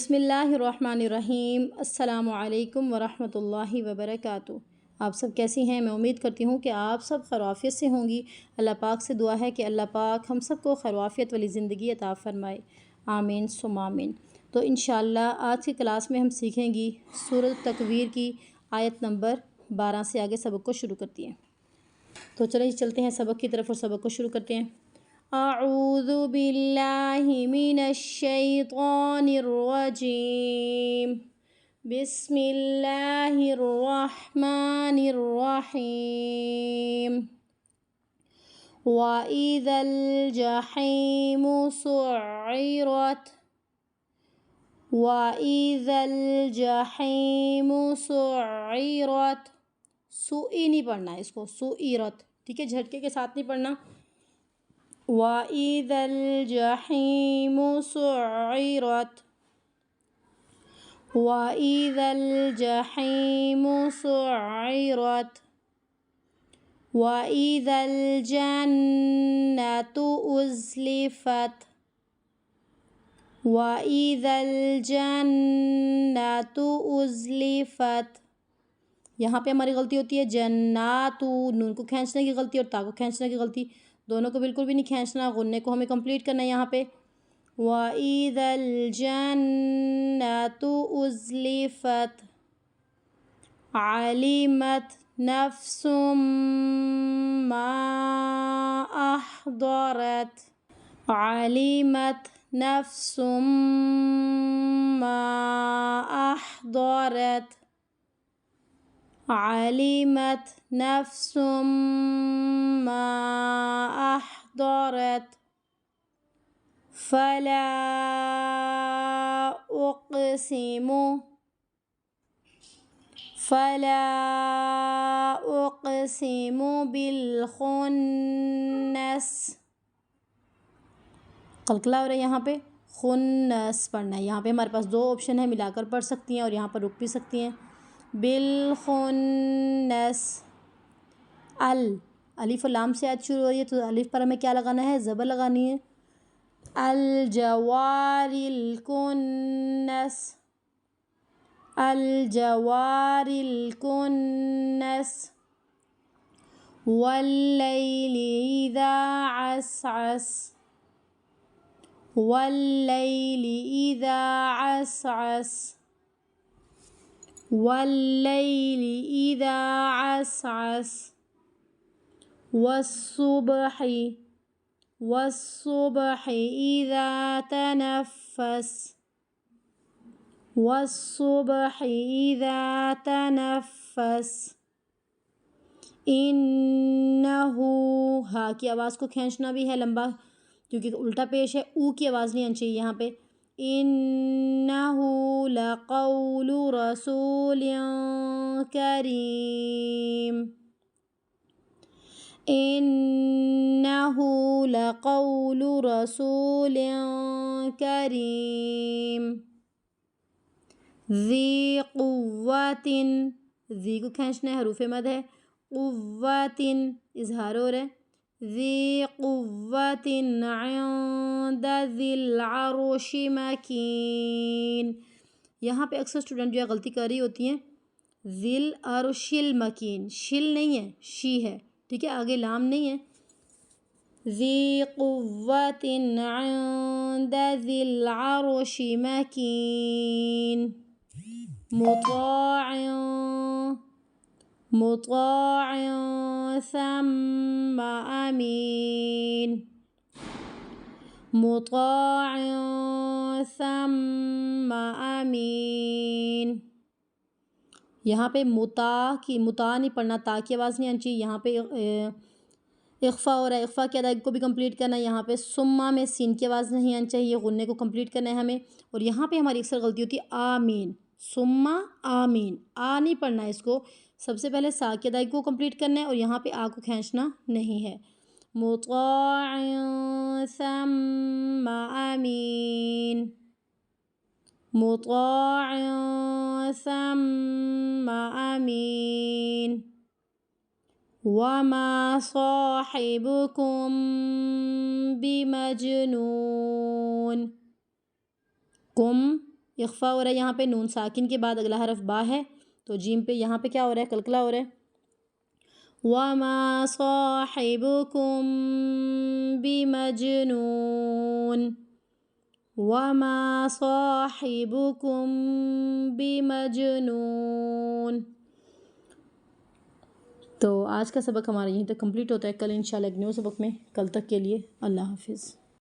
بسم اللہ الرحمن الرحیم۔ السلام علیکم ورحمۃ اللہ وبرکاتہ۔ آپ سب کیسی ہیں؟ میں امید کرتی ہوں کہ آپ سب خیر و عافیت سے ہوں گی۔ اللہ پاک سے دعا ہے کہ اللہ پاک ہم سب کو خیر و عافیت والی زندگی عطا فرمائے، آمین ثم آمین۔ تو انشاءاللہ آج کی کلاس میں ہم سیکھیں گی سورۃ تکویر کی آیت نمبر 12 سے آگے سبق کو شروع کرتی ہیں۔ تو چلیں چلتے ہیں سبق کی طرف اور سبق کو شروع کرتے ہیں۔ اعوذ باللہ من الشیطان الرجیم، بسم اللہ الرحمن الرحیم۔ وَإِذَا الْجَحِيمُ سُعِّرَتْ، وَإِذَا الْجَحِيمُ سُعِّرَتْ۔ سُعِّ نہیں پڑھنا ہے اس کو، سُعِّرَت، ٹھیک ہے، جھٹکے کے ساتھ نہیں پڑھنا۔ وَإِذَا الْجَحِيمُ سُعِّرَتْ، وَإِذَا الْجَحِيمُ سُعِّرَتْ، وَإِذَا الْجَنَّةُ أُزْلِفَتْ، وَإِذَا الْجَنَّةُ أُزْلِفَتْ۔ یہاں پہ ہماری غلطی ہوتی ہے جنات، نون کو کھینچنے کی غلطی اور تا کو کھینچنے کی غلطی، دونوں کو بالکل بھی نہیں کھینچنا، غنّے کو ہمیں کمپلیٹ کرنا ہے یہاں پہ۔ وَإِذَا الْجَنَّةُ أُزْلِفَتْ، عَلِمَتْ نَفْسٌ مَّا أَحْضَرَتْ، عَلِمَتْ نَفْسٌ مَّا أَحْضَرَتْ، عَلِمَتْ نَفْسٌ مَّا أَحْضَرَتْ۔ فَلَا أُقْسِمُ، فَلَا أُقْسِمُ بِالْخُنَّسِ، قلقلہ ہو رہا ہے یہاں پہ، خنس پڑھنا ہے۔ یہاں پہ ہمارے پاس دو آپشن ہیں، ملا کر پڑھ سکتی ہیں اور یہاں پر رک بھی سکتی ہیں۔ بالخنس، الف و لام سے آج شروع ہو رہی ہے تو الف پر ہمیں کیا لگانا ہے؟ زبر لگانی ہے۔ الجوار الکنس، الجوار الکنس، واللیل اذا عسعس، واللیل اذا عسعس، واللیل اذا عسعس، والصبح، والصبح اذا تنفس، والصبح اذا تنفس۔ انہو، ہا کی آواز کو کھینچنا بھی ہے لمبا کیونکہ الٹا پیش ہے، او کی آواز نہیں آنی چاہیے یہاں پہ۔ انہو لقول رسول کریم، انہو لقول رسول کریم، ذی قوت، ذی کو کھینچنا ہے، حروف مد ہے، قوت اظہار ہو رہا ہے، ذی قوت عند ذی العرش مکین۔ یہاں پہ اکثر اسٹوڈنٹ جو ہے غلطی کر رہی ہوتی ہیں، ذی العرش المکین، شل نہیں ہے، شی ہے، ٹھیک ہے، آگے لام نہیں ہے۔ ذی قوت عند ذی العرش مکین، مطاع، مطاع ثم امین، مطاع ثم امین۔ یہاں پہ متا نہیں پڑھنا، تا کی آواز نہیں آنی چاہیے، یہاں پہ اخفا ہو رہا ہے، اخفا کی ادائیگی کو بھی کمپلیٹ کرنا ہے۔ یہاں پہ سما میں سین کی آواز نہیں آنی چاہیے، غنّے کو کمپلیٹ کرنا ہے ہمیں۔ اور یہاں پہ ہماری اکثر غلطی ہوتی ہے آمین، سما آمین، آ نہیں پڑھنا ہے اس کو، سب سے پہلے سا کی ادائیگی کو کمپلیٹ کرنا ہے اور یہاں پہ آ کو کھینچنا نہیں ہے۔ مطاع ثم امین، مطاع ثم امین، وما صاحبكم بمجنون، کم اخفا ہو رہا ہے یہاں پہ، نون ساکن کے بعد اگلا حرف با ہے، تو جیم پہ یہاں پہ کیا ہو رہا ہے؟ قلقلہ ہو رہا ہے۔ وَمَا صَاحِبُكُم بِمَجْنُونٍ، وَمَا صَاحِبُكُم بِمَجْنُونٍ۔ تو آج کا سبق ہمارا یہیں تک کمپلیٹ ہوتا ہے، کل انشاءاللہ ایک نیو سبق میں، کل تک کے لیے اللہ حافظ۔